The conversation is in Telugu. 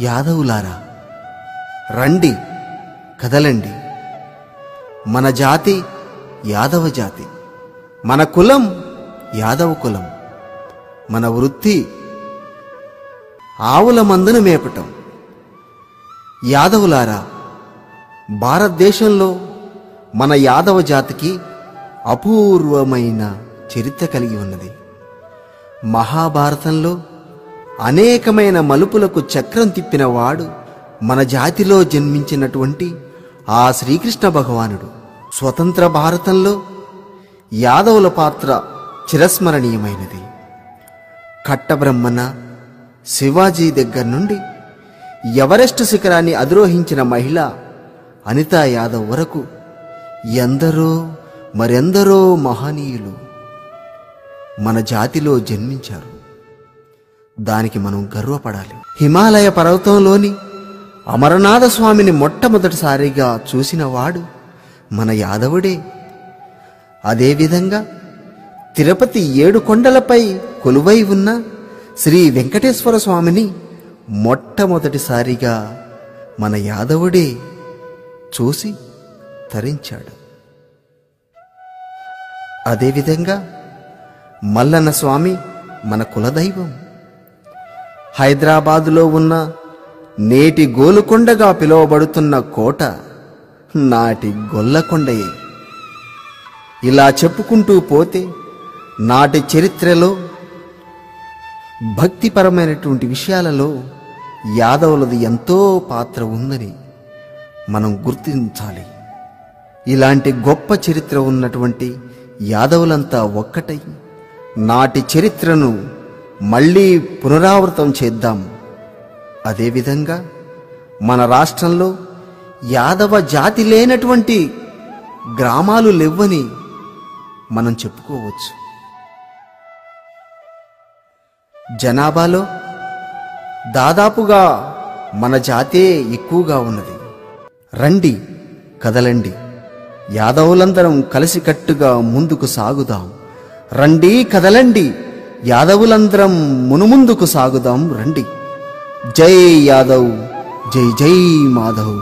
యాదవులారా రండి, కదలండి. మన జాతి యాదవ జాతి, మన కులం యాదవ కులం, మన వృత్తి ఆవుల మందను మేపటం. యాదవులారా, భారతదేశంలో మన యాదవ జాతికి అపూర్వమైన చరిత్ర కలిగి ఉన్నది. మహాభారతంలో అనేకమైన మలుపులకు చక్రం తిప్పినవాడు మన జాతిలో జన్మించినటువంటి ఆ శ్రీకృష్ణ భగవానుడు. స్వతంత్ర భారతంలో యాదవుల పాత్ర చిరస్మరణీయమైనది. కట్టబ్రహ్మణ, శివాజీ దగ్గర నుండి ఎవరెస్ట్ శిఖరాన్ని అధిరోహించిన మహిళ అనితా యాదవ్ వరకు ఎందరో మరెందరో మహనీయులు మన జాతిలో జన్మించారు. దానికి మనం గర్వపడాలి. హిమాలయ పర్వతంలోని అమరనాథ స్వామిని మొట్టమొదటిసారిగా చూసినవాడు మన యాదవుడే. అదేవిధంగా తిరుపతి 7 కొండలపై కొలువై ఉన్న శ్రీ వెంకటేశ్వర స్వామిని మొట్టమొదటిసారిగా మన యాదవుడే చూసి తరించాడు. అదేవిధంగా మల్లన్న స్వామి మన కులదైవం. హైదరాబాదులో ఉన్న నేటి గోలుకొండగా పిలువబడుతున్న కోట నాటి గొల్లకొండయే. ఇలా చెప్పుకుంటూ పోతే నాటి చరిత్రలో భక్తిపరమైనటువంటి విషయాలలో యాదవులది ఎంతో పాత్ర ఉందని మనం గుర్తించాలి. ఇలాంటి గొప్ప చరిత్ర ఉన్నటువంటి యాదవులంతా ఒక్కటై నాటి చరిత్రను మళ్ళీ పునరావృతం చేద్దాం. అదేవిధంగా మన రాష్ట్రంలో యాదవ జాతి లేనటువంటి గ్రామాలు లేవని మనం చెప్పుకోవచ్చు. జనాభాలో దాదాపుగా మన జాతే ఎక్కువగా ఉన్నది. రండి, కదలండి, యాదవులందరం కలిసికట్టుగా ముందుకు సాగుదాం. రండి, కదలండి, యాదవులందరం మునుముందుకు సాగుదాం. రండి. జై యాదవ్, జై జై మాధవ్.